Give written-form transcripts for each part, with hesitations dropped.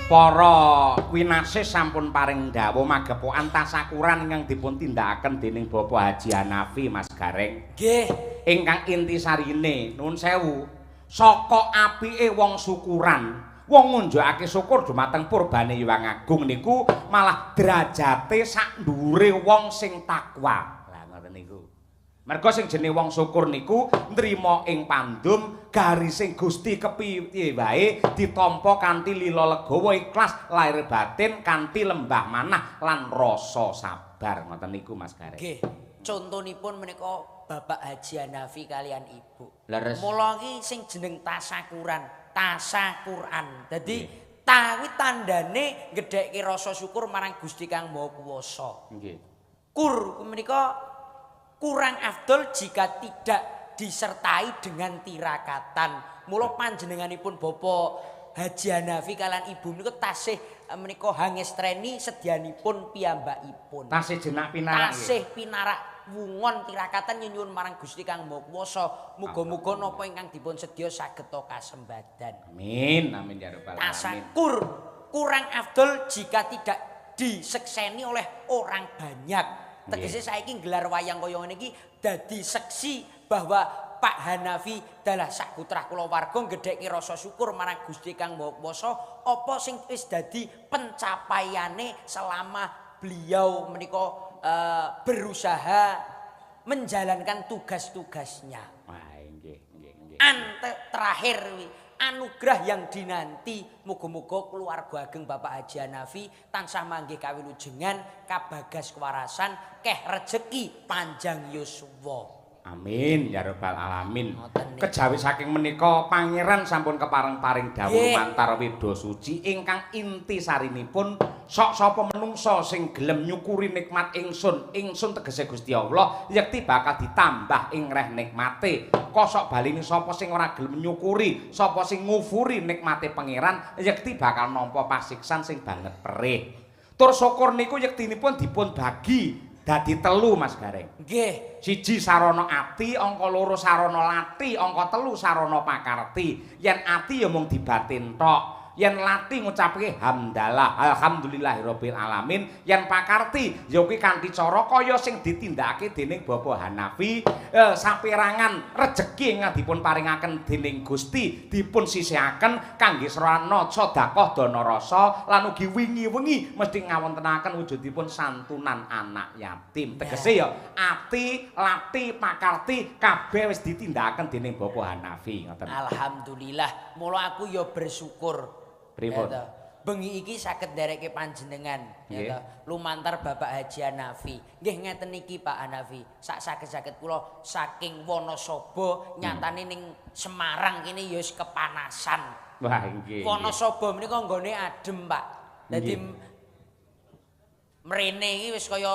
Para winasih sampun paring dawuh magepokan tasakuran ingkang dipun tindakaken dening Bapak Haji Hanafi Mas Gareng. Nggih. Ingkang intisarine nuwun sewu, saka apike wong syukuran, wong ngunjukake syukur dumateng purbane Hyang Agung niku malah derajate sak dhuwure wong sing takwa. Lah ngoten niku. Merga sing jenenge wong syukur niku nrima ing pandum garising Gusti kepiye wae ditampa kanthi lila legawa ikhlas lahir batin kanthi lembah manah lan rasa sabar ngoten niku Mas Gareng. Nggih. Contonipun menika Bapak Haji Hanafi kalian Ibu. Leres. Mula iki sing jeneng tasakuran, tasakuran. Dadi tawi tandane gedhekke rasa syukur marang Gusti Kang Maha Kuwasa. Nggih. Kur menika kurang afdol jika tidak disertai dengan tirakatan. Mula panjenenganipun Bapak Haji Hanafi kalian Ibu menika tasih menika hangestreni sedyanipun piyambakipun. Tasih jenak pinarak. Tasih pinarak wungon tirakatan nyuwun marang Gusti Kang Maha Kuwasa. Muga-muga napa ingkang dipun sedya saged kasembadan. Amin, amin ya rabbal alamin. Tasakur kurang afdol jika tidak disekseni oleh orang banyak. Tegese saiki gelar wayang kaya ngene iki dadi seksi bahwa Pak Hanafi dalah sak putrah kulawarga gedhekke rasa syukur marang Gusti Kang Maha Kuwasa apa sing wis dadi pencapaiane selama beliau menika berusaha menjalankan tugas-tugasnya. Wah, nggih. Terakhir anugerah yang dinanti muga-muga keluarga ageng Bapak Haji Hanafi tansah manggih kawilujengan kabagas kewarasan keh rejeki panjang yuswa. Amin ya rabbal alamin. Kejawi saking menika pangeran sampun kepareng-paring dawuh lumantar Weda Suci ingkang intisarinipun sok sapa menungsa sing gelem nyukuri nikmat ingsun tegese Gusti Allah yekti bakal ditambah ing reh nikmate. Kosok baline sapa sing ora gelem nyukuri, sapa sing ngufuri nikmate pangeran yekti bakal nampa pasiksan sing banget perih. Tur syukur niku yektinipun dipun bagi dadi telu Mas Gareng. Nggih. 1 sarana ati, angka 2 sarana lati, angka 3 sarana pakarti. Yen ati ya mung dibatin tok. Yen lati ngucapke hamdalah alhamdulillahirabbil alamin, yen pakarti ya kuwi kanthi cara kaya sing ditindakake dening Bapak Hanafi saperangan rejeki ingkang dipun paringaken dening Gusti dipun sisihaken kangge sarana sedekah dana rasa lan ugi wingi-wengi mesti ngawontenaken wujudipun santunan anak yatim. Tegese ya ati, lati, pakarti kabeh wis ditindakaken dening Bapak Hanafi ngoten. Alhamdulillah, mula aku ya bersyukur. Pripun? Bengi iki saged ndereke panjenengan ya lumantar Bapak Haji Hanafi. Nggih ngeten iki Pak Hanafi. Sak saged-saged kula saking Wonosobo nyatane ning Semarang kene ya wis kepanasan. Wah nggih. Wonosobo menika nggone adem, Pak. Dadi mrene iki wis kaya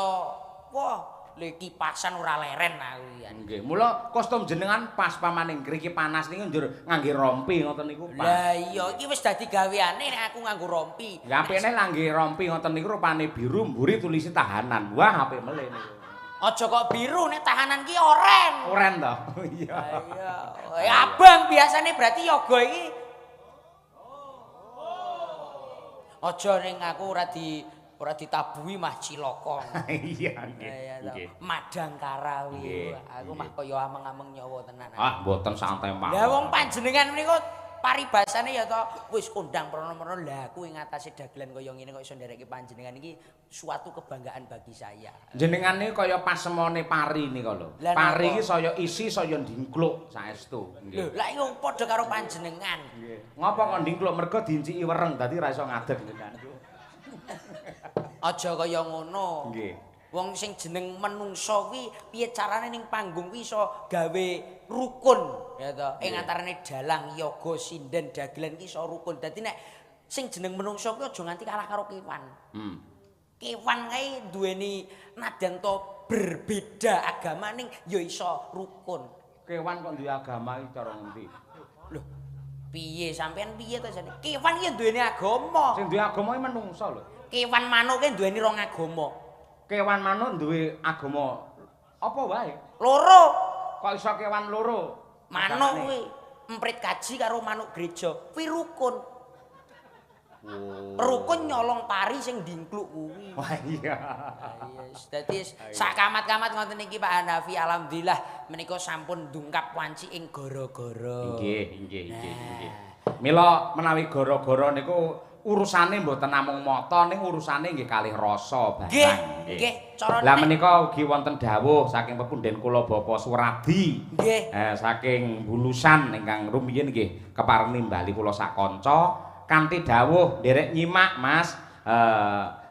wah lho kipasan ora leren aku ya. Nggih, mula kostum jenengan pas pamaning ngriki panas niku njur ngangge rompi ngoten niku, Pak. Lah iya iki wis dadi gaweane nek aku nganggo rompi. Ya apene ngangge rompi ngoten niku rupane biru mburi tulisi tahanan. Wah, apik meleh niku. Aja kok biru nek tahanan ki oren. Oren to. Iya. Iya. Abang biasane berarti yoga iki. Aja ning aku ora ditabuhi mah cilaka. Iya nggih. Madangkara kuwi. Aku mah kaya ameng-ameng nyawa tenan. Ah, mboten santai mawon. Lah wong panjenengan menika paribasane ya to wis kondang prono-prono lah aku ing atase dagelan kaya ngene kok iso ndereke panjenengan iki suatu kebanggaan bagi saya. Jenengan iki kaya pasemone pari nika lho. Pari iki saya isi saya ndingkluk saestu. Lho, lha iki padha karo panjenengan. Nggih. Ngapa kok ndingkluk mergo diinciki wereng dadi ra iso ngadeg jenengan. Aja kaya ngono. Nggih. Wong sing jeneng menungso kuwi piye carane ning panggung kuwi iso gawe rukun ya to. Ing antarane dalang, yoga, sinden, dagelan iki iso rukun. Dadi nek sing jeneng menungso kuwi aja nganti kalah karo kewan. Kewan kae duweni nadyan to berbeda agama ning ya iso rukun. Kewan kok duwe agama iki cara ngendi? Lho, piye sampean piye to jane? Kewan iki duweni agama. Sing duwe agama iki menungso lho. Kewan manuk ki duweni rong agama. Kewan manuk duwe agama apa wae? Loro. Kok iso kewan loro? Manuk kuwi emprit kaji karo manuk gereja. Kuwi rukun. Rukun nyolong pari sing dingkluk kuwi. Wah iya. Dadi sak kamat-kamat ngoten iki Pak Hanafi alhamdulillah menika sampun ndungkap wanci ing gara-gara. Nggih. Mila menawi gara-gara niku urusane mboten namung mata ning urusane nggih kalih rasa barang. Nggih, cara Lah menika ugi wonten dawuh saking pepunden kula Bapa Suradi. Nggih. Saking Bulusan ingkang rumiyin nggih kepareni bali kula sak kanca kanthi dawuh nderek nyimak Mas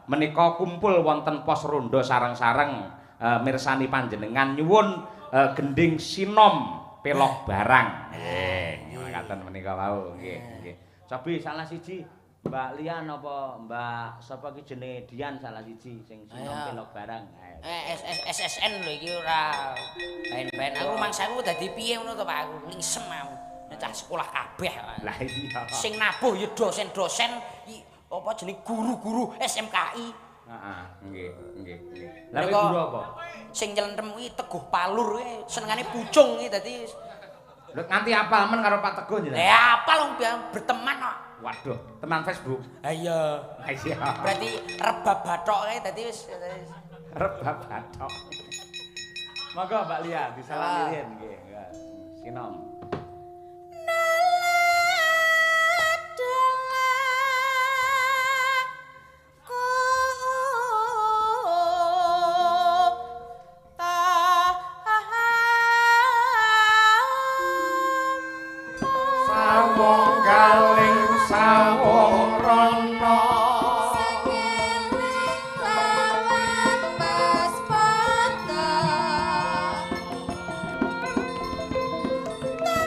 menika kumpul wonten pos ronda sareng-sareng mirsani panjenengan nyuwun gending sinom pelok barang. Nggih, ngaten menika wau nggih. Cobi salah siji Mbak Lian apa Mbak sapa ki jenenge Dian salah siji sing sinom pelok barang. SSN lho iki ora ben-ben aku mangsaku dadi piye ngono to Pak aku lingsem aku. Cah sekolah kabeh. Lah iya. Sing nabuh ya dosen-dosen apa jeneng guru-guru SMKI. Heeh, nggih. Lah guru apa? Sing nyelentem kuwi Teguh Palur kuwi senengane pucung iki dadi Lho nganti apal men karo Pak Teguh jenengan. apal wong berteman kok. Waduh, teman Facebook. Ha iya. Iya. Berarti rebab bathok kae dadi wis Rebab bathok. Monggo Mbak Lia disalamirin nggih. Sinom. Sawong galing sawong rono Thank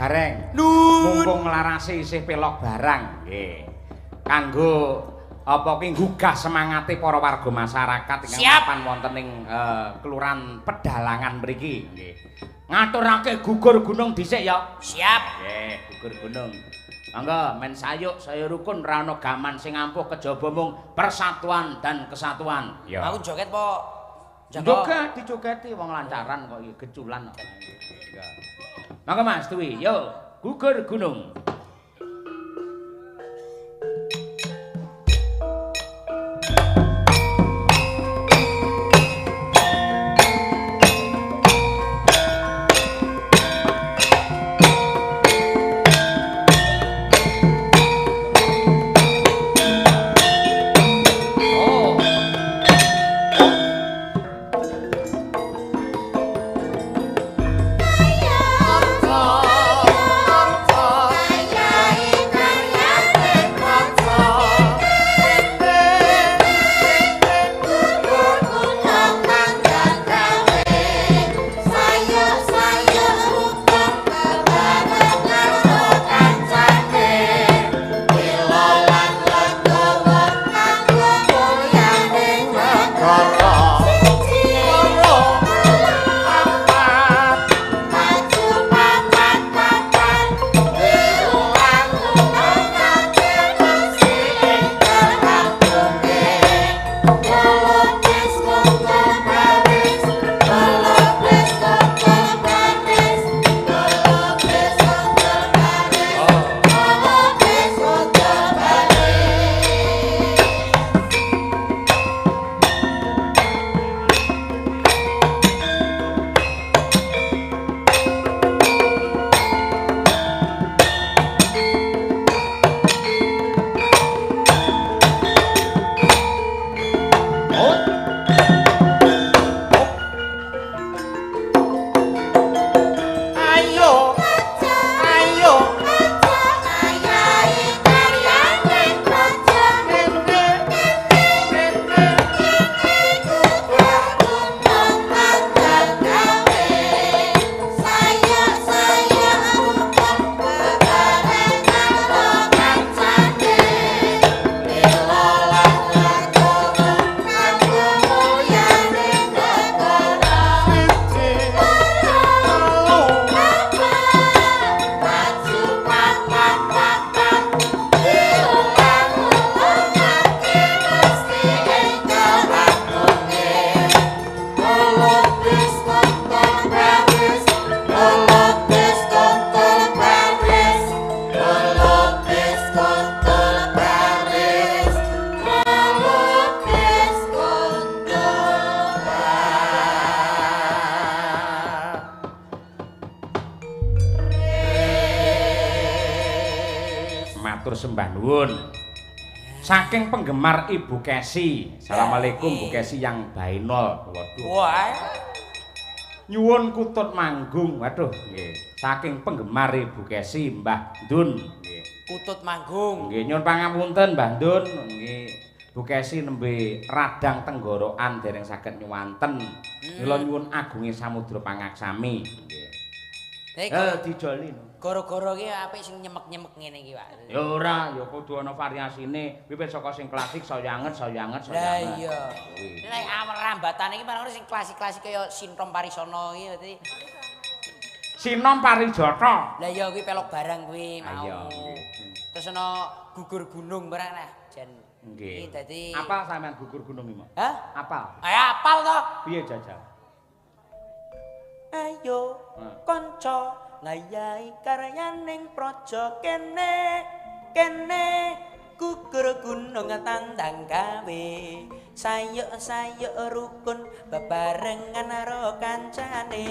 Gareng. Nun. Mumpung larase isih pelok barang nggih. Kanggo apa ki nggugah semangate para warga masyarakat ingkang mapan wonten ing kelurahan Pedalangan mriki nggih. Ngaturake gugur gunung dhisik ya. Siap. Nggih, gugur gunung. Mangga men sayuk saya rukun ra ono gaman sing ampuh kejaba mung persatuan dan kesatuan. Ya. Aku joget po. Joget dijogeti wong lancaran kok iki geculan kok. Ya. Mangga Mas Dwi, yo gugur gunung. matur sembah nuwun. Saking penggemar Ibu Kesi. Assalamualaikum Bu Kesi yang bainol. Waduh. Wah. Nyuwun kutut manggung. Waduh, nggih. Saking penggemar Ibu Kesi Mbah Dun, nggih. Kutut manggung. Nggih, nyuwun pangapunten Mbah Dun, nggih. Bu Kesi nembe radang tenggorokan dereng saged nyuwanten. Mila nyuwun agunge samudra pangaksami, nggih. Dijoli. Gara-gara ki apik sing nyemek-nyemek ngene iki, Pak. Ya ora, ya kudu ana variasine. Wiwit saka sing klasik saya anget. Lah iya. Nek rambatane iki barang sing klasik-klasik kaya Sintom Parisono iki dadi Sinom Parijata. Lah iya kuwi pelok barang kuwi mau. Iya. Terus ana gugur gunung barang lah jan. Nggih. Iki dadi Apal sampean gugur gunung iki, Mak? Hah? Apal. Apal to? Piye jajal? Ayo kanca ngayahi karyaning praja kene gugur gunung tandang gawe sayuk rukun bebarengan karo kancane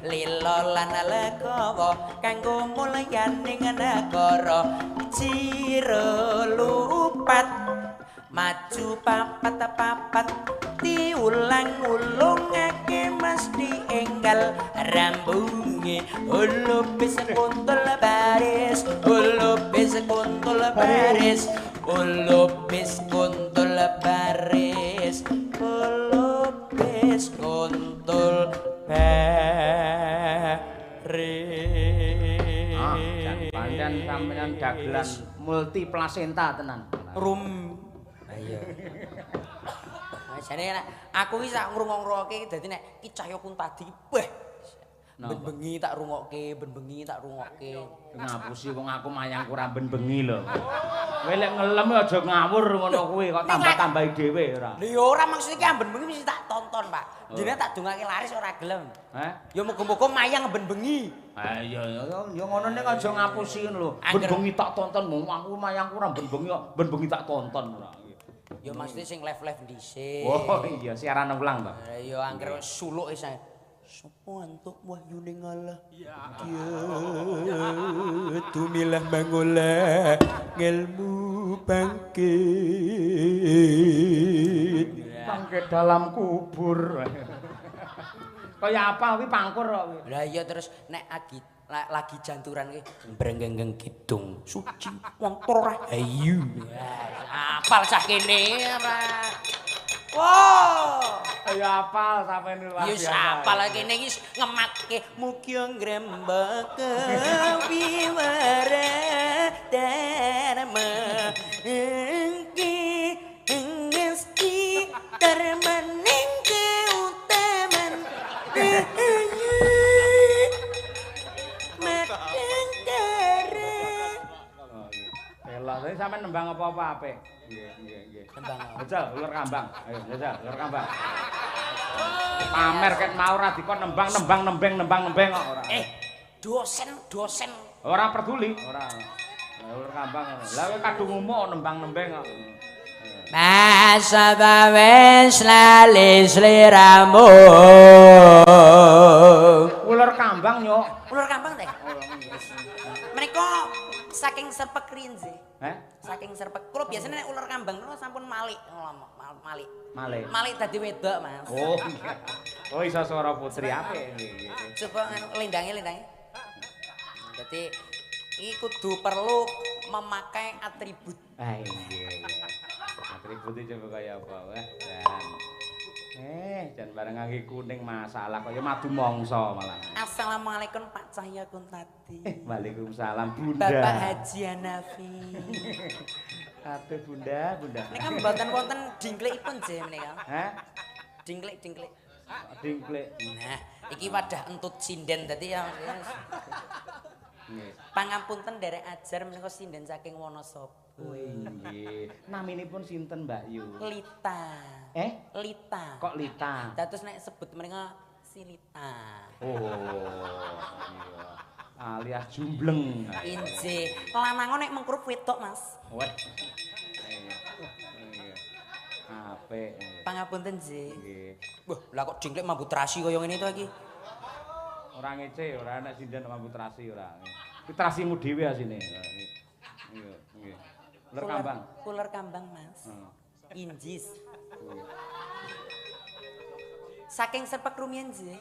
lila lan legawa kanggo mulyaning negara cira lupat maju papat diulang-ulungake mesti enggal rambunge ulupis kuntul baris ulupis kuntul baris ulupis kuntul baris ulupis kuntul baris sampeyan dagelan multi plasenta tenan. Ayo. Jane aku iki sak ngrungokke dadi nek Ki Cahya Kuntadi beh. Ben bengi tak rungokke, ben bengi tak rungokke. Ngapusi wong aku mayang ora ben bengi lho. Kowe lek ngelem aja ngawur ngono kuwi kok tambah-tambahi dhewe ora. Lho ya ora maksud iki amben bengi mesti tak tonton, Pak. Jenenge tak dongake laris ora gelem. Heh? Ya muga-muga mayang ben bengi. Ha iya ya ngono nek aja ngapusi ngono lho. Ben bengi tak tonton mung aku mayangku ora ben bengi kok ben bengi tak tonton ora. Ya maksudnya sing live-live dhisik. Oh iya siaran ulang to. Ya angger suluke saya. Sopo antuk wahyuning Allah. Ya. Tumilah mangola ngelmu bangkit. Bangkit dalam kubur. Kaya apa kuwi pangkur kok kuwi. Lah iya terus nek lagi janturan ki brenggeng kidung suci montor ayu. Apal sak kene ora. Wow. Ayo apal sampeyan luar biasa. Ya apal kene iki ngematke mugi ngrembak wiwara dharma engki ngesti darmaning keutaman matengkare. Elok tadi sampeyan nembang apa-apa apik. Nggih. Nembang. Jajal ular kambang. Ayo jajal ular kambang. Pamer ket mau ora dikon nembang-nembeng kok ora. Dosen. Ora peduli, ora. Ular kambang. Lah kowe kadung umuk nembang-nembeng kok. Masa wis lali sliramu. Ular kambang yo. Ular kambang teh. Mereka saking serpek rinze. Saking serpek. Kulo biasanya nek ular kambang kulo sampun malik malik. Malik dadi wedok, Mas. Oh. Oh iso swara putri apik. Coba lendange. Dadi iki kudu perlu memakai atribut. Ah iya. Atribute coba kaya apa wah. Jan bareng ngangge kuning masalah kaya madu mangsa malah. Assalamualaikum Pak Cahya Kuntadi. Waalaikumsalam Bunda. Bapak Haji Hanafi. Aduh Bunda. Nika mboten wonten dingklikipun je menika. Hah? Dingklik. Dingklik. Nah, iki wadah entut sinden dadi ya. Nggih. Pangapunten derek ajar menika sinden saking Wonosobo. Oh nggih. Naminipun sinten Mbak Yu? Lita. Lita. Kok Lita? Dados nek sebut menika Silita. Oh. Iya. Alias jumbleng. Inje. Lanangan nek mengkrup wedok, Mas. Wes. Apik. Pangapunten, Ji. Nggih. Wah, lah kok dingklek mambu trasi kaya ngene to iki. Ora ngece, ora nek sinden mambu trasi ora. Ki trasimu dhewe asine. Iya, nggih. Ular kambang, Mas. Injis. Saking serpek rumiyin, Ji.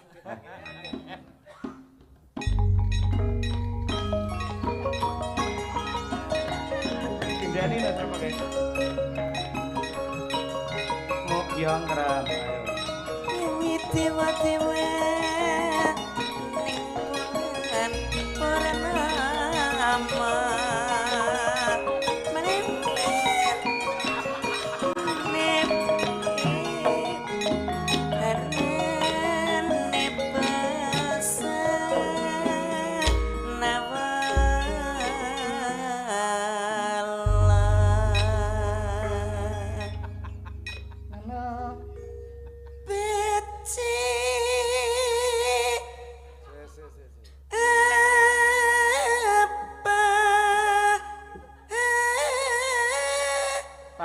Sindeni lho serpeke. Mokyong kerep. Ayo. Witi-wati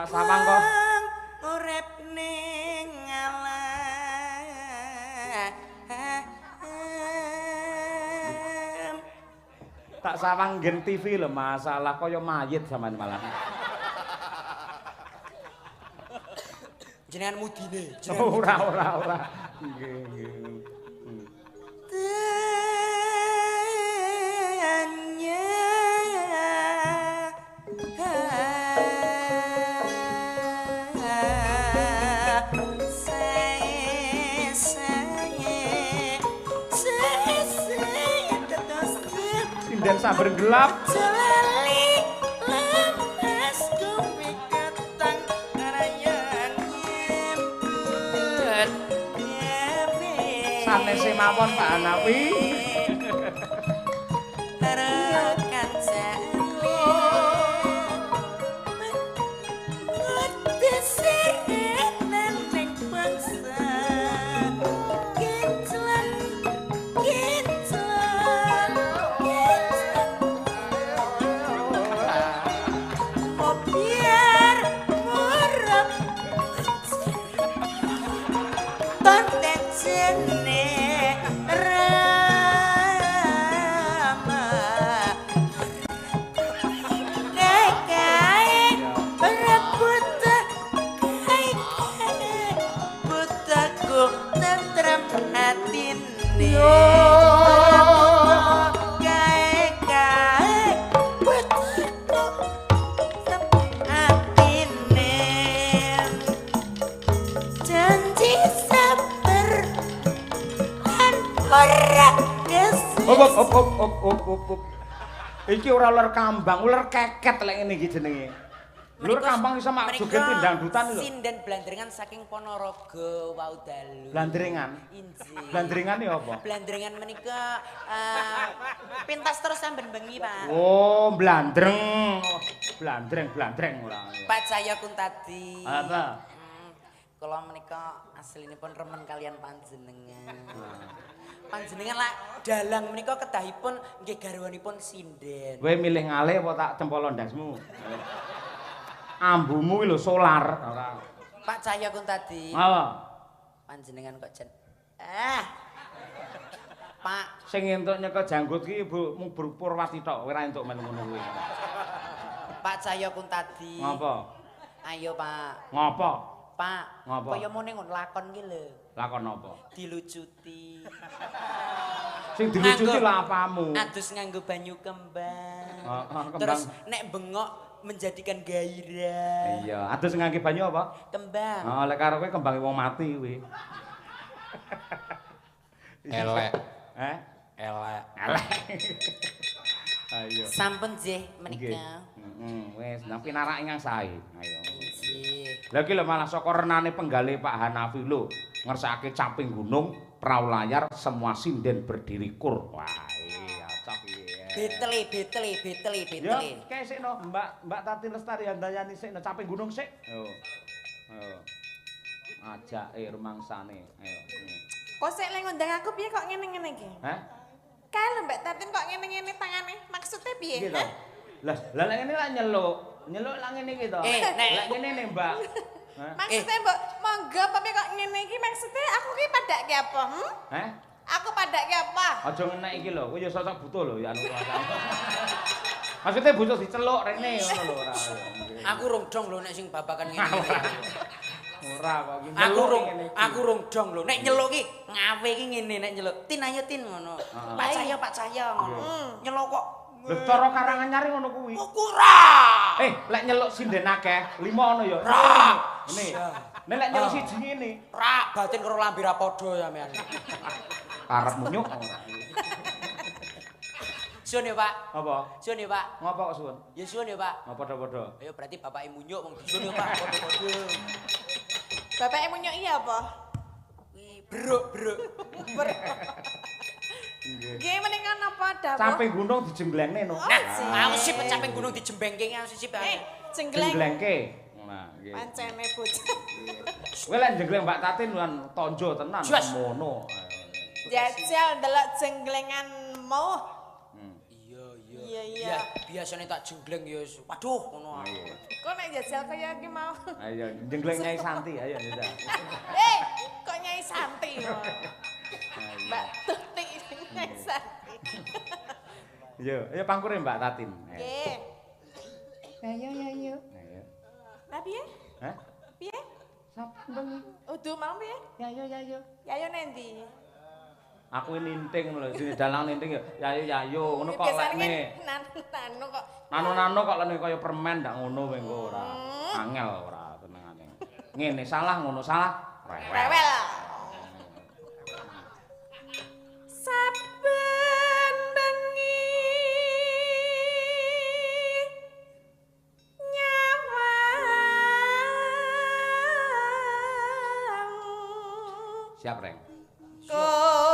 Sawang kok urip ning alam. tak sawang nggen TV lho masalah kaya mayit sampean malah. Jenengan mudine. Ora. Nggih. Dan sabar gelap. sanese mawon Pak Hanafi. Rekan jane ngerti sirenen ning bangsa kinclan mau biar murah tonten jene rama kae rebut kae butaku tentrem atine kae butaku atine janji sabar lan ora Hop. Iki ora ular kambang, ular keket lek ngene iki jenenge. Ular kambang iso mak joget dangdutan lho. Sinden blandrengan saking Ponorogo wau dalu. Blandrengan. Injih. Blandrengan ya apa? Blandrengan menika pintas terus samben bengi, Pak. Oh, blandreng. Blandreng ora. Pak Cahya Kuntadi. Apa? Kula menika aslinipun remen kalian panjenengan. Panjenengan lak dalang menika kedahipun nggih garwanipun sinden. Kowe milih ngalih apa tak cempol ndasmu? Ambumu lho solar ora. Pak Cahya Kuntadi. Apa? Panjenengan kok jen Pak, Sing entuk nyekel janggut ki mung Purwati tok, ora entuk men ngono kuwi. Pak Cahya Kuntadi. Ngapa? Ayo, Pak. Ngapa? Pak, Ngapa? kaya mune ngono lakon ki lho. Lakon apa? Dilucuti. Sing dilucuti lha apamu? Adus nganggo banyu kembang. Kembang. Terus nek bengok menjadikan gairah. Iya, adus ngangge banyu apa? Kembang. Oh, lek karo kowe kembange wong mati kuwi. Elek. Elek. Ayo. Sampun nggih menika. Wis, nang pinarak ingkang sae. Ayo. Nggih. Lah iki lho malah saka renane penggalih Pak Hanafi lho, ngersakake caping gunung, perahu layar, semua sinden berdiri kur. Wah, iya, cak iya. Beteli. Ya, kae sikno, Mbak Tati Lestari Handayani sikno caping gunung sik. Yo. Ayo. Ajake rumangsane. Ayo. Kok sik lek ngundang aku piye kok ngene-ngene iki? Hah? Kae lho Mbak Tatin kok ngene-ngene tangane. Maksudnya piye? Iki to. Lah lek ngene lak nyeluk. Nyeluk lak ngene iki to. Lek ngene nih, Mbak. Hah? Maksudnya mbok monggo tapi kok ngene iki maksudnya aku ki padake apa? Hah? Aku padake apa? Aja ngenek iki lho, kowe ya sosok butuh lho ya anu. Maksudnya butuh diceluk rene ngono lho ora. Aku rung dong lho nek sing babakan ngene. Ora kok iki. Aku rung dong lho. Nek nyeluk ki ngawe ki ngene nek nyeluk. Tin ayo tin ngono. Pak Cahya ngono. Nyeluk kok. Lho cara Karanganyar ngono kuwi. Ora. Lek nyeluk sinden akeh, 5 ono ya. Ngene. Nek lek nyeluk siji ngene. Rak batin karo lambe ra padha sampean. Arep munyuk. Suwun ya, Pak. Apa? Suwun ya, Pak. Ngapa kok suwun? Ya suwun ya, Pak. Ngapa padha-padha? Ayo berarti bapake munyuk wong suwun ya, Pak. Padha-padha. Bapake munyuk iya apa? Kuwi bruk. Nggih menika napa dawuh? Caping gunung dijenglengne no. Nah, sip caping gunung dijembengke sip. Jengleng. Jengglengke. Nah, nggih. Pancene bocah. Kowe lek jengleng Mbak Tatin kan tonjo tenan Jas. ngono. Jajal delok jenglenganmu. Iya. Biasane tak jengleng ya waduh ngono. Kok nek jajal kaya iki mau. Ayo jengleng Nyai Santi ayo jajal. Kok Nyai Santi. Mbak Tuti Nyai Santi. Ayo pangkure Mbak Tatin. Nggih. Ayo. Ayo. Lah piye? Hah? Piye? Sampun. Udu mau piye? Yayo. Yayo nendi? Aku ninting lho, sini dalang ninting ya yayo ngono kok lekne. Nanu kok. Nano kok lekne kaya permen ndak ngono kowe engko ora. Angel ora tenengane. Ngene salah ngono salah. Rewel. Saben bengi nyawang. Siap, Reng. Kok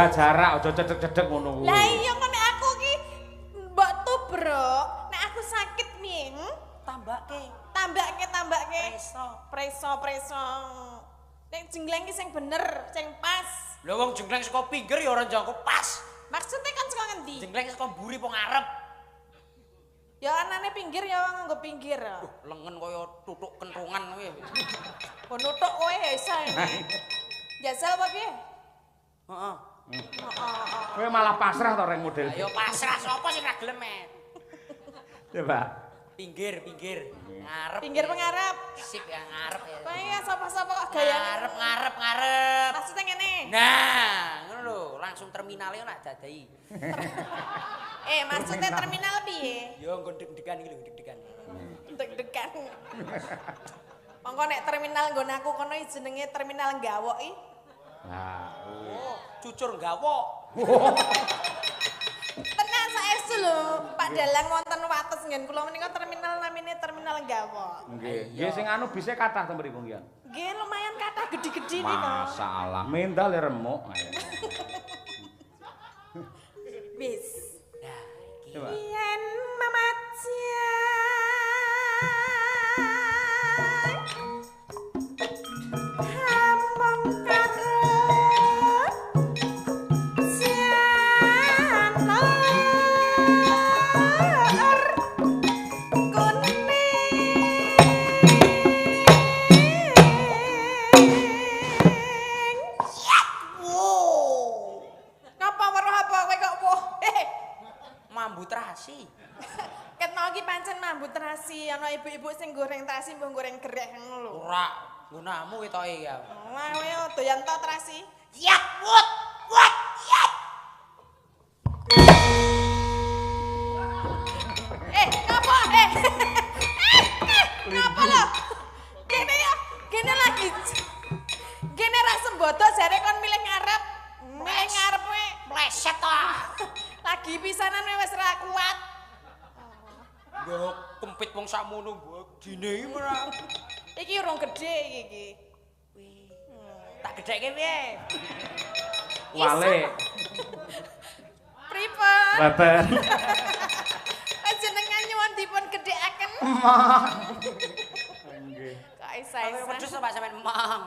jaga jarak, aja cedek-cedek ngono kuwi. Lah iya kok nek aku ki mbok tubruk, nek aku sakit nih. Tambake. Preso. Nek jengleng ki sing bener, sing pas. Lho wong jengleng saka pinggir ya ora jangkau pas. Maksudnya kan saka ngendi? Jengleng saka mburi po ngarep. Ya anane pinggir ya nganggo pinggir. Lengen kaya tutuk kentrungan kuwi. Oh nutuk kowe iso. Jajal apa piye? Heeh. Kowe malah pasrah to reng model. Ayo pasrah sapa sing ra gelem, Met? Coba. Pinggir. Ngarep. Pinggir pengarep. Sip ya ngarep ya. Kowe ya sapa-sapa kok gayane. Ngarep. Maksudnya ngene. Nah, ngono lho, langsung terminale nak dadahi. Maksudnya terminal piye? Yo nggon deg-degan iki lho, deg-degan. Deg-degan. Monggo nek terminal nggon aku kono jenenge terminal Gawok iki. Nah, Oh, cucur gawok. Tenang saestu lho, Pak Dalang wonten wates nggen kula menika terminal namine terminal Gawok. nggih. Nggih sing anu bise kathah to mriku nggih. Nggih lumayan kathah gede-gede nika. Masalah mental ya remuk. Wis. Nah, iki Coba. Yen mamajan hamong karep sianar kuning. wow, Ngapa weruh apa kowe kok woh? mambu terasi. Ketno iki pancen mambu terasi, ana ibu-ibu sing goreng terasi mbok goreng gereh ngono lho. Ora, gunamu ketoke ya. Wah, kowe doyan to terasi? Yak, wut, yak. Ngapa? Ngapa lho? Kene ya, kene lagi. Kene ra sembodo jare kon milih ngarep. Milih ngarep kowe. Pleset to. Lagi pisanan wis ra kuat. Yo kempit wong sakmono mbok dine iki ora. Iki urung gedhe iki. Tak gedhekke piye? Wale. Pripun? Babar. Panjenengan nyuwun dipun gedhekaken. Nggih. Kok isa-isa. Wedhus Pak sampean emang.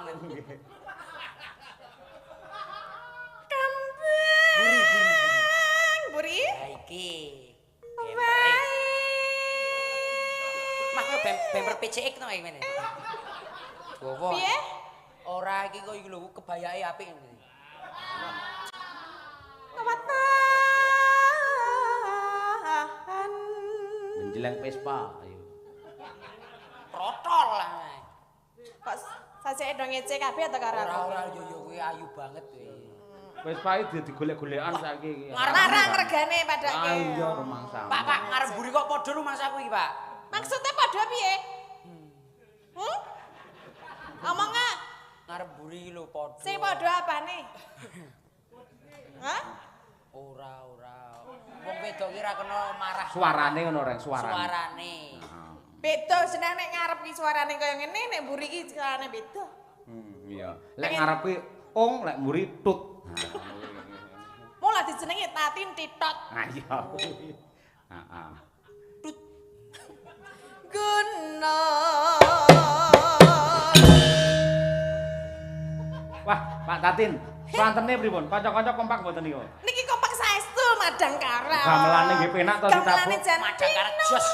Kambing. Buri. Ha iki. Bemper. Mas kowe bemper PCX to iki mene. Gowo. Piye? Ora iki kok iki lho kebayake apik ngene. Kawatan. Menjelang Vespa ayo. Protol lah. Kok sajake do ngece kabeh ta karo aku? Ora yo kuwi ayu banget kuwi. Vespa iki digolek-golekan saiki iki. Larang regane padake. Ayo rumangsa. Pak ngarep buri kok padha rumangsaku iki, Pak. Maksudnya padha piye? Omong ah, Ngarep buri iki lho padha. sing padha apane? Hah? Ora. Wong wedok ki ra kena marah. Suarane ngono reng, suarane. Suarane. Beda jeneng nek ngarep ki suarane kaya ngene, nek mburi ki suarane beda. Iya. Lek ngarepe ong, lek muri tut. Mula dijenengi tatin titot. Nah iya. Heeh. Guna. Wah, Pak Tatin, santene pripun? Kanca-kanca kompak mboten niku? Niki kompak saestu madang kara. Gamelane nggih penak to Gamelane ditabuk. jan Madang karo jos.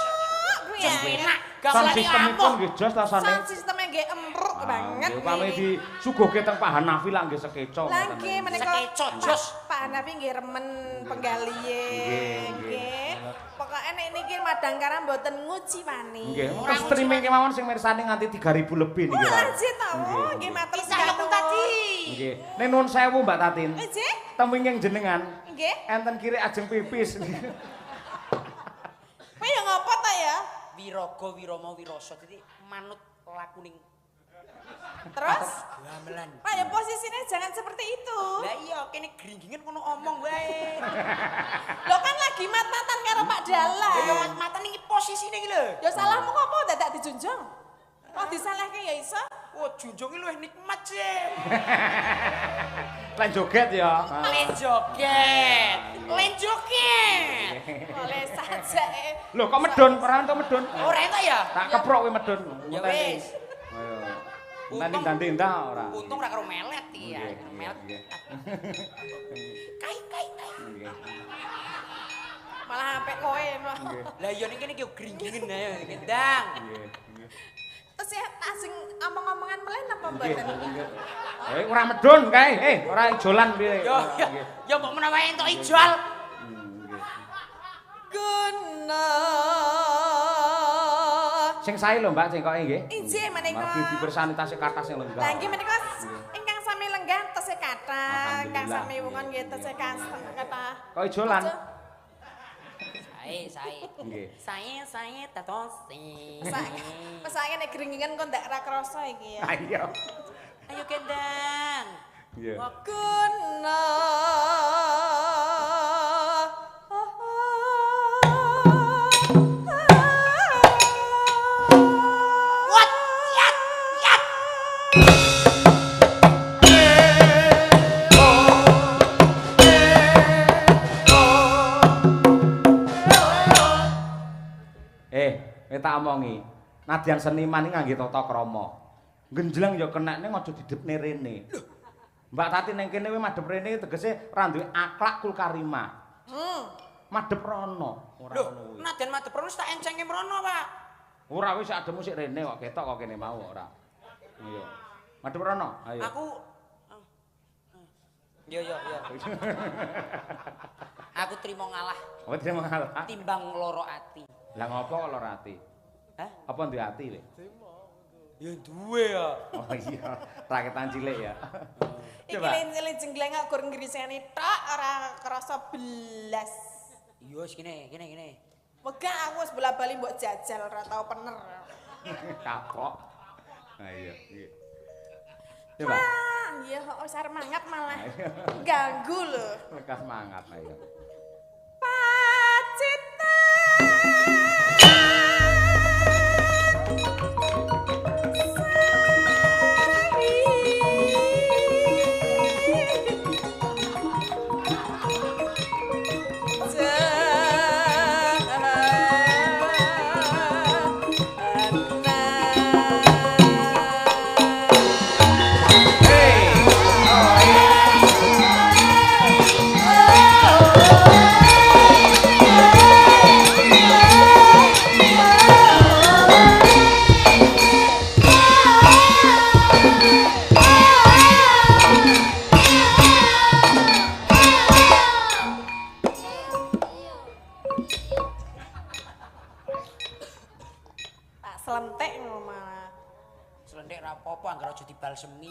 Jos penak. Sound Gamelane sistemipun ampuh. nggih jos ta sane. Sound sistemnya nggih empruk banget. Nggih upami disuguhke teng Pak Hanafi lah nggih sekeco. Lah nggih menika Sekeco, jos. Pak Hanafi nggih remen penggalihe. Nggih. Pokoke nek niki madang kara mboten nguci wani. Nggih, terus streaming kemawon sing mirsani nganti 3000 lebih niki, Pak. Lanjut to. Nggih matur Saya tadi. Nggih. Nek nuwun sewu Mbak Tatin. Nggih. Temwinging jenengan Nggih. enten kiri ajeng pipis. Kowe ya ngopo ta ya? Wiraga wirama wirasa dadi manut lakuning Terus? gamelan. Pak ya posisinya jangan seperti itu. Lah iya kene gringgingen ngono omong wae. Lo kan lagi mat-matan karo Pak Dalang. Ya mata ning posisine iki lho. Ya salahmu kok apa dadak dijunjung? Kok disalahke ya iso? Oh, junjung iki luwih nikmat sih. Lan joget ya. Len joget. Len joget. Oleh saja. Lho kok medun, ora entuk medun. Ora entuk ya? Tak keprok kowe medun. Ya wis. Ayo. Tani ganti-ganti ora. Untung ra karo melet iki ya. Nggih, Melet. nggih. Kai. Nggih. Malah apik kowe. Lah iya ning kene iki gringgingen ayo gendang. Nggih. Terus ya asing omong-omongan meleh napa mboten? Ora medun kae. Ora ijolan piye. Ya mbok menawa entuk ijol. Guna. Sing sae lho Mbak cengkoke nggih. Injih menika. Bibi bersani tasih kathah sing lenggah. Lah nggih menika ingkang sami lenggah tesih kathah, ingkang sami wungon nggih tesih kathah. Kok ijolan? Sae. Nggih. Sae tatosi. Pesake nek gringingan kok ndak ra krasa iki ya. Ayo. Ayo gendang. Iya. Guna. What? Yat. Tak omongi. Nadyan seniman iki ngangge tata krama. Genjleng ya kenekne aja didepne rene. Mbak Tati ning kene kowe madhep rene tegese ora duwe akhlak kul karimah. Madhep rono, ora ngono kuwi. Nadyan madhep rono tak encenge mrono, Pak. Ora wis ademu sik rene kok ketok kok kene mau ora. Iya. Madhep rono, ayo. Aku Yo. Aku trimo ngalah Oh, terima ngalah. timbang loro ati. Lah ngopo kok lara ati? Hah? Apa duwe ati le? Ya duwe ya. Oh iya, raketan cilik ya. Iki lin jenggleng kok gur ngriseni tok ora krasa blas. Iya wis kene. Wegah aku wis bola-bali mbok jajal ora tau pener. Kapok. Nah iya. Coba. Iya kok wis arep mangap malah. Ganggu lho. Lekas semangat ayo. Pacita. Selentik malah. Selentik ra apa-apa anggere aja dibalsemi.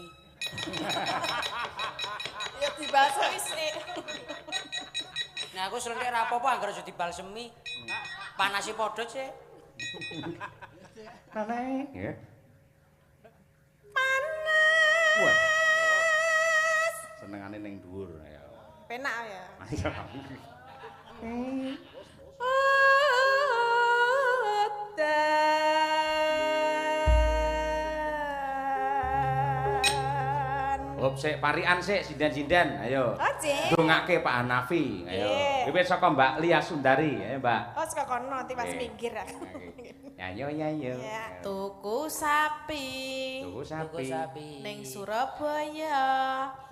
Ya dibasuh sik. Nah aku selentik ra apa-apa anggere aja dibalsemi. Panase padha sih. Aneh, ya. Panas. Wah. Senengane ning dhuwur ya. Penak ya. Ayo. Hop sik parian sik sindan-sindan ayo. Oh, Cik. Dongake Pak Hanafi ayo. Nggih. Wiwit saka Mbak Lia Sundari ayo Mbak. Oh, saka kono tiwas Nggih. minggir aku. Ayo. Ya, tuku sapi. Tuku Tuku sapi. sapi. Ning Surabaya.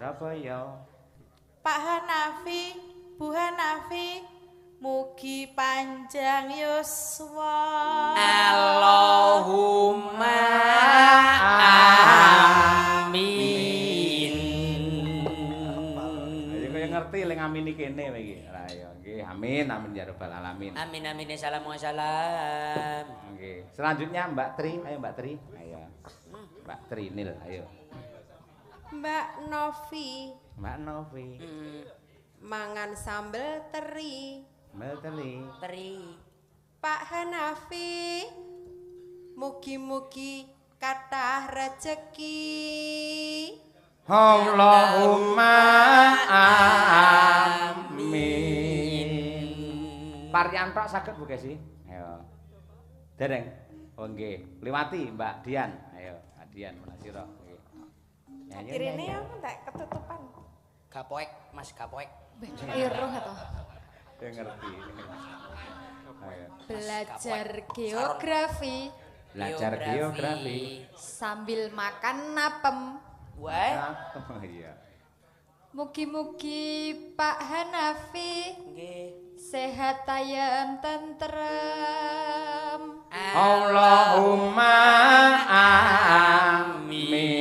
Surabaya. Pak Hanafi, Bu Hanafi, mugi panjang yuswa. Allahumma amin. Ayo kaya ngerti lek ngamini kene kowe iki. Lah ya nggih amin ya rabbal alamin. Amin assalamualaikum. Nggih. Selanjutnya Mbak Tri, ayo Mbak Tri. Ayo. Mbak Trinil ayo. Mbak Novi, Mbak Novi. mangan sambel teri. Mbak Tri. Teri. Pak Hanafi, mugi-mugi kathah rejeki. Allahumma amin. Parian tok saged Bu Kesi. Ayo. Dereng. Oh nggih, liwati Mbak Dian. Ayo, Mbak Dian menasira. Nggih. Nyanyi. Direne ya ndak ketutupan. Gapoek, Mas Gapoek. Iroh to. Ya ngerti. Ayo. Belajar geografi Belajar geografi. sambil makan napem. Wah, Oh iya. Mugi-mugi Pak Hanafi nggih. sehat ayan tentrem. Allahumma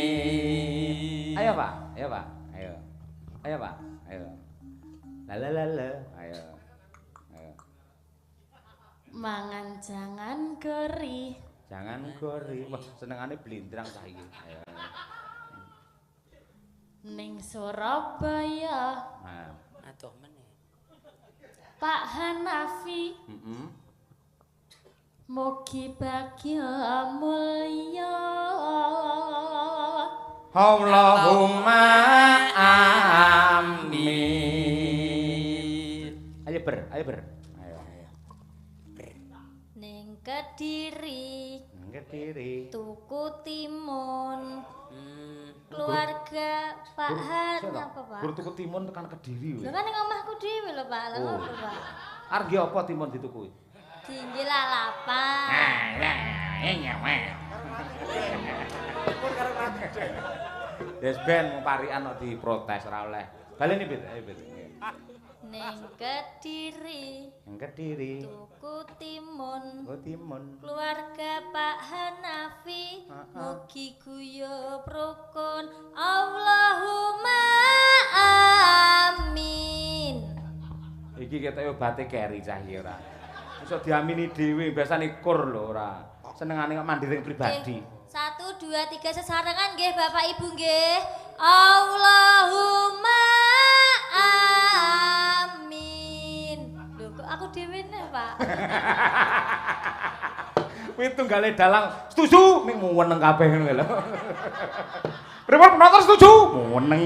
amin. Ayo Pak, ayo Pak, ayo. Ayo Pak, ayo. Lalalala, ayo. Ayo. Mangan jangan geri. Jangan gori. Wah, senengane blindrang cah iki. Ayo. Ning Surabaya Nah, Aduh meneh. Pak Hanafi heeh. mugi bagya mulya. Allahumma amin. Ayo ber. Ayo. Ning Kediri Kediri. tuku timun. Hmm. Keluarga Pak Han apa Pak? Gur tuku timun tekan Kediri. Lho kan ning omahku dhewe lho Pak. Lha Oh. ngono Pak. Arep apa timun dituku? Tinggi lalapan. Yes ben parian kok diprotes ora oleh. Baleni Bit, ayo Bit. Ning Kediri Yang Kediri. tuku timun. Oh timun. Keluarga Pak Hanafi Heeh. mugi guyub rukun. Allahumma amin. Iki ketoke obate keri cah iki ora. Iso diamini dhewe, biasane kur lho ora. Senengane kok mandiring pribadi. 1 2 3 sesarengan nggih Bapak Ibu nggih. Allahumma amin. Lho kok aku dhewe neh, Pak. Kuwi tunggale dalang setuju ning meneng kabeh ngono lho. Pripun penonton setuju? Meneng.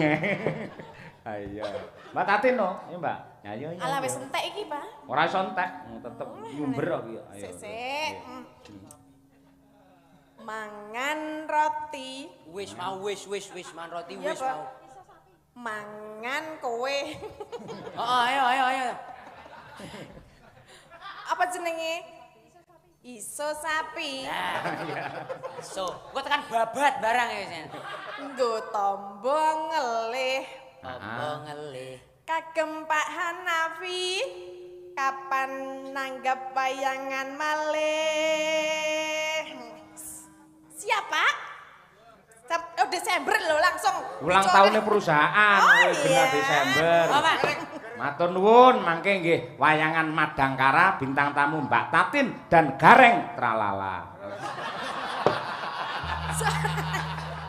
Ayo. Mbak Tatin no, ya Mbak. Ayo. Ala wis entek iki, Pak. Ora iso entek, tetep nyumber kok iki. Ayo. Sik. Mangan roti. Wis mau wis man roti Iya, wis Pak. mau. Mangan kowe. Oh, ayo. Apa jenenge? Iso sapi. Nah. So, gua tekan babat barang ya wis. Nggo tombo ngelih. Apa ngelih. Kagem Pak Hanafi. Kapan nanggap bayangan malih? Siap, Pak? Oh, Desember loh langsung. Ulang tahunnya perusahaan, Oh, bener iya. Desember. Oh, Pak. Matur nuwun, mangke nggih wayangan Madangkara bintang tamu Mbak Tatin dan Gareng Tralala.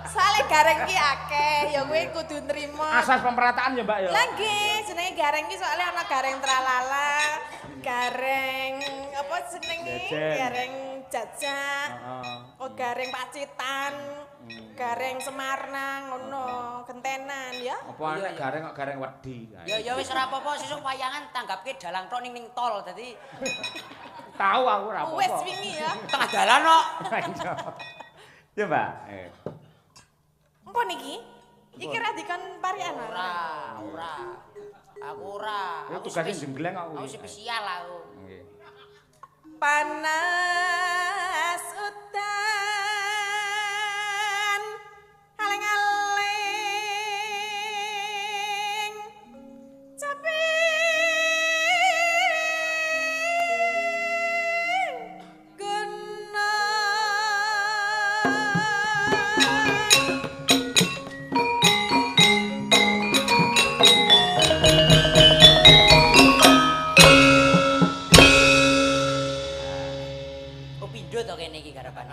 Soale gareng ki akeh, ya kowe kudu nrimo. Asas pemerataan ya Mbak ya. Lah nggih, jenenge gareng ki soalnya ana gareng tralala, gareng apa jenenge? Jajan. Gareng jajak. Heeh. Oh, gareng Pacitan. Gareng Semarang ngono, gentenan ya. Apa nek gareng kok gareng wedi. Ya wis ora apa-apa sesuk wayangan tanggapke dalang tok ning tol dadi Tahu aku ora apa-apa. Wis wingi ya. tengah dalan kok. Ya Mbak. Apa niki? Iki ra dikon parian Ora. Aku ora. Itu tugasnya jenggleng aku. Aku spesial aku. Nggih. Panas udan aling-aling caping gunung. Oh pindho to kene iki garapane.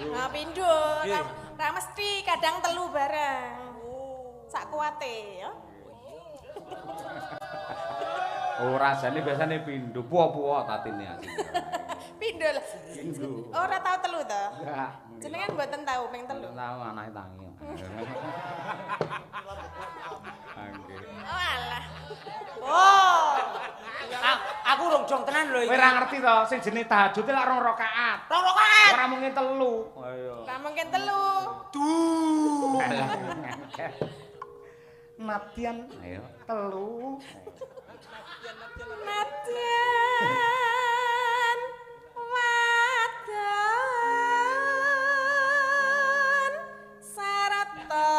Nah, pindho. Ra mesti kadang telu bareng. Sak kuate ya. Oh rasane biasane pindho, puwa-puwa tatine asli. Pindho lah. Pindho. Ora tau telu to. Enggak. Jenengan mboten tau ping telu. Tahu anake tangi. Nggih. Oh alah. Oh. Aku rong jong tenan lho Kowe iki. ora ngerti to, sing jenenge tahajud lak 2 rakaat. Rong rakaat. Ora mungkin 3. Ayo. Ra mungkin telu. Du. Nadyan ayo telu. Nadyan wadon sarata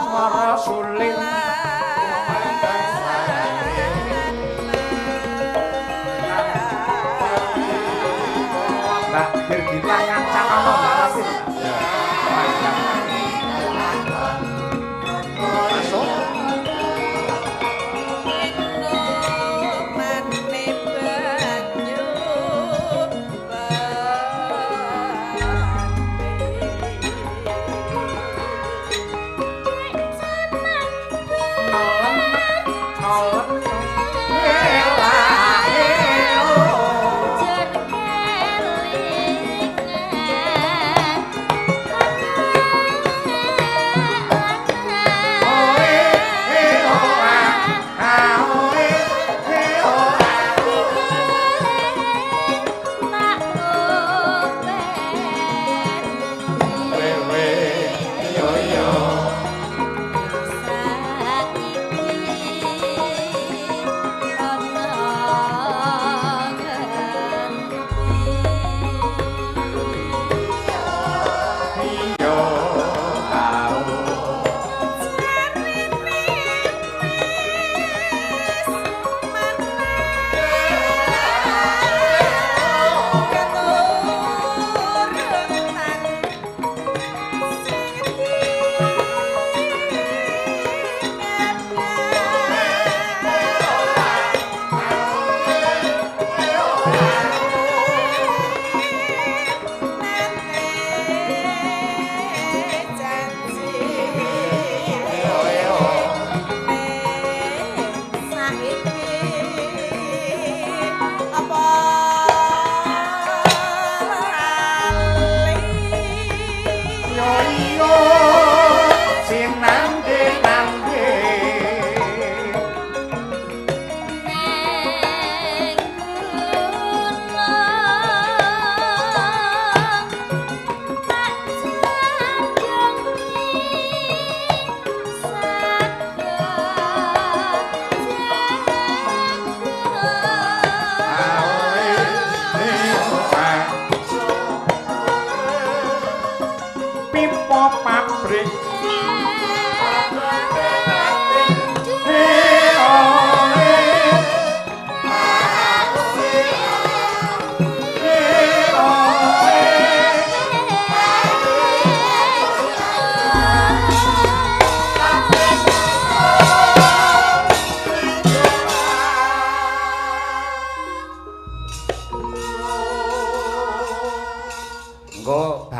Swara suling Mbak Birgita ngancam ana Mbak Rasin. Masuk.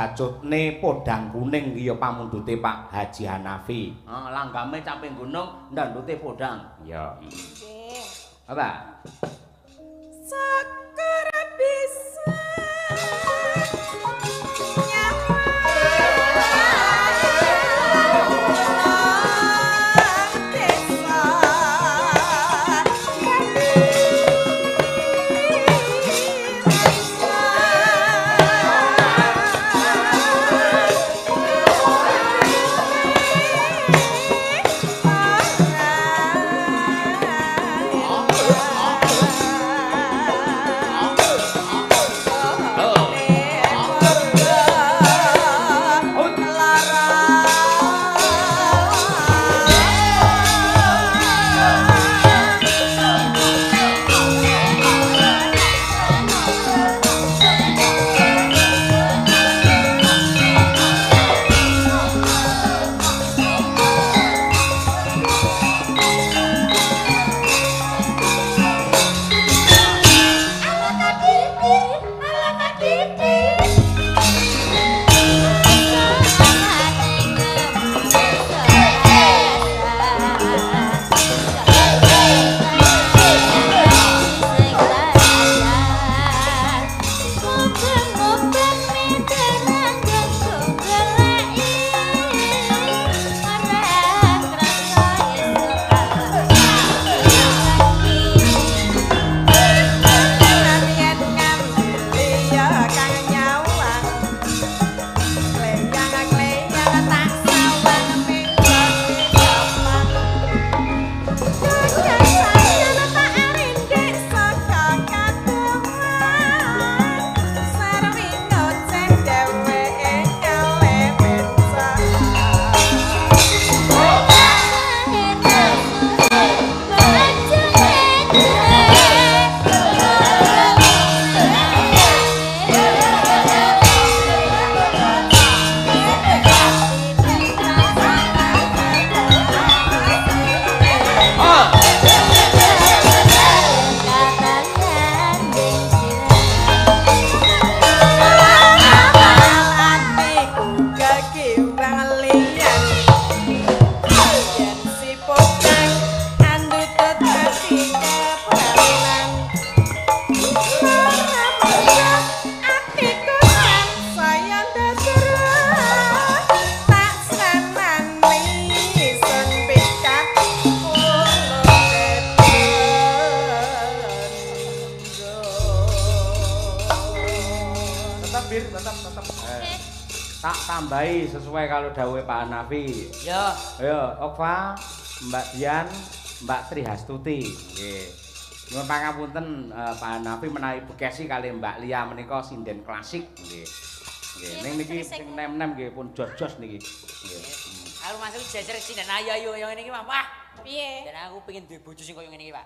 Bacutne podang kuning ya pamundhute Pak Haji Hanafi. Ah, langgame caping gunung ndandute podang. Ya. Nggih. Apa? Sekar bisa nggih. Tak tambahi sesuai kalau dawuhe Pak Hanafi. Ya. Ayo, Okva, Mbak Dian, Mbak Trihastuti. Nggih. Nyuwun pangapunten Pak Hanafi menawi Bekesi kali Mbak Lia menika sinden klasik nggih. Nggih, ning niki sing nem-nem nggih pun jos-jos niki. Nggih. Aku masuk jajar sini dan ayo yang ini Pak. Wah. Piye? Dan aku pengen duwe bojo sing koyo ngene iki, Pak.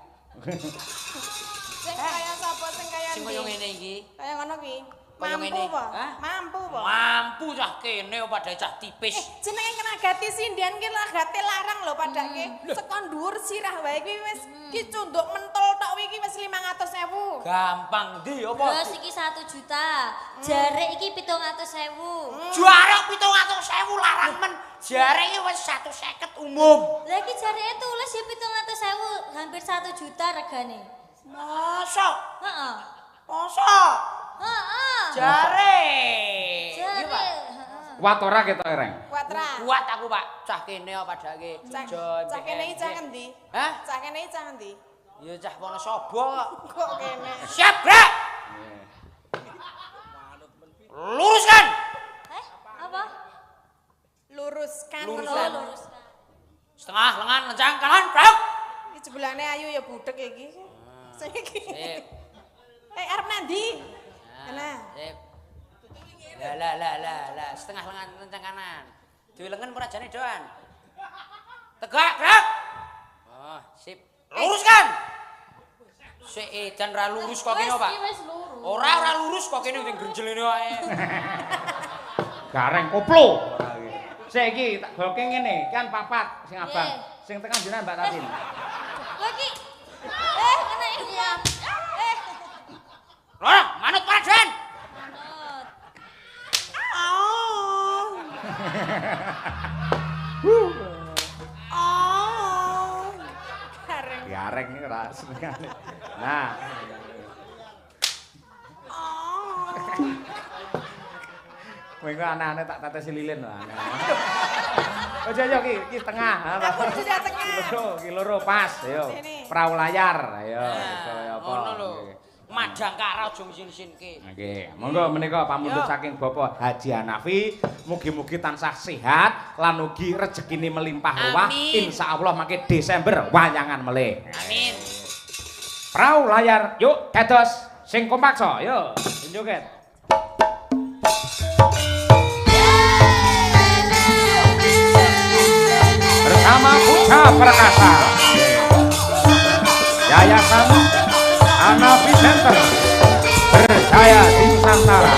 Sing kaya sapa sing kaya Sing koyo ngene iki. Kaya ngono ki. Koyo Mampu ngene. apa? Hah? Mampu apa? Mampu cah kene padha cah tipis. Jenenge kena gati sindian ki lagate larang lho padake. Seko dhuwur sirah wae kuwi wis ki cunduk mentol tok iki wis 500.000. Gampang ndi apa? Bos iki 1 juta. Jare iki 700.000. Juara 700.000 larang men. Jare iki wis 150 umum. Lah iki jareke tulis ya 700.000, hampir 1 juta regane. Mosok? Heeh. Mosok? Heeh. Jare. Jare. Iya, Pak. Heeh. Kuat ora ketok ereng? Kuatra. Kuat aku, Pak. Cah kene padake. Cah kene iki cah endi? Hah? Cah kene iki cah endi? Ya cah Wonosobo kok. Kok kene? Siap, gerak. Luruskan. Apa? Luruskan Luruskan. ngono. Luruskan. Setengah lengan lencang kanan, gerak. Iki jebulane ayu ya budek iki. Sing iki. Sip. Arep nandi? Kena. Sip. Lah, setengah lengan lencang kanan. Duwe lengan ora jane doan. Tegak, gerak. Oh, sip. Luruskan. Sik edan ra lurus kok kene, Pak. Wis lurus. Ora lurus kok kene sing grenjelene wae. Gareng koplo. Sik iki tak golke ngene, kan papat sing abang. Nggih. Sing tekan jenengan Mbak Tatin. Lha iki kena iki ya. Lho, manut Praden. Manut. Gareng. Gareng iki ora senengane. Nah, kowe kok aneh-aneh tak tetesi lilin lho aneh. Ojo iki tengah. Aku sudah tengah. Ki loro pas, ayo. Sini. Perahu layar, ayo. Kaya apa? Ngono lho. Nggih. Madangkara aja ngisin-isinke. Nggih, monggo menika pamundhut saking Bapak Haji Hanafi, mugi-mugi tansah sehat lan ugi rezekine melimpah ruah. Amin. Insyaallah mangke Desember wayangan melih. Amin. Perahu layar, yuk dados sing kompak so, yuk. Joget. Bersama Putra Perkasa, Yayasan Hanafi Center, berjaya di Nusantara.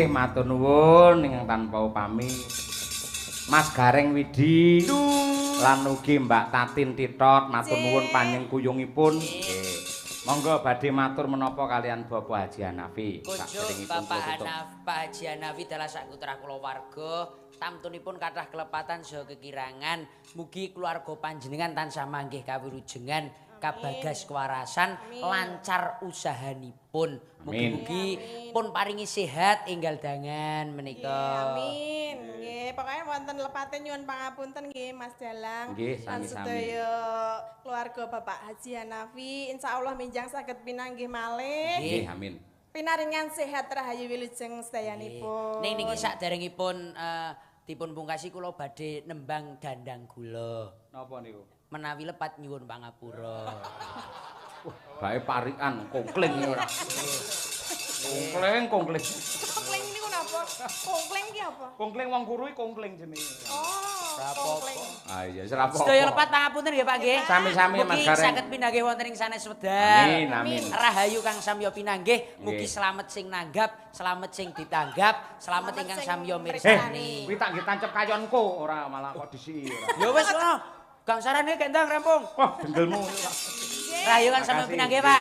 Nggih, matur nuwun ingkang tanpa upami. Mas Gareng Widi lan ugi Mbak Tatin Titot matur nuwun panjengkuyungipun. Nggih. Monggo badhe matur menapa kalian Bapak Haji Hanafi. Kunjuk Bapak Haji Hanafi dalah sak putra kulawarga, tamtunipun kathah kelepatan saha kekirangan. Mugi keluarga panjenengan tansah manggih kawilujengan, kabagas kewarasan, lancar usahanipun. Mugi-mugi pun paringi sehat enggal dangan menika. Amin. Nggih, pokoke wonten lepate nyuwun pangapunten nggih Mas Dalang. Nggih, Lan sami-sami. sedaya keluarga Bapak Haji Hanafi insyaallah minjang saged pinanggih malih. Nggih, amin. Pinaringan sehat rahayu wilujeng sedayanipun. Ning niki saderengipun dipun pungkasi kula badhe nembang dandang gula. Napa niku? Menawi lepat nyuwun pangapura. Bae parikan kongkling ora. Kongkling. Kongkling niku napa? Kongkling ki apa? Kongkling wong kuruy kongkling jenenge. Oh, kongkling. Ah iya ora apa. Sedaya lepat pangapunten nggih Pak nggih. Sami-sami Mas Mugi Gareng. saged pinanggih wonten ing sanes wedal. Amin, amin. Rahayu kang samya pinanggih, mugi Nggih. slamet sing nanggap, slamet sing ditanggap, slamet ingkang sing samya mirsani. mirsani. Kuwi tak nggih tancep kayonku ora malah kok disi ora. Ya wis ngono. Gang sarane kendang rampung. Wah, denggelmu. Rahayu kang samya Makasih. pinanggih Pak.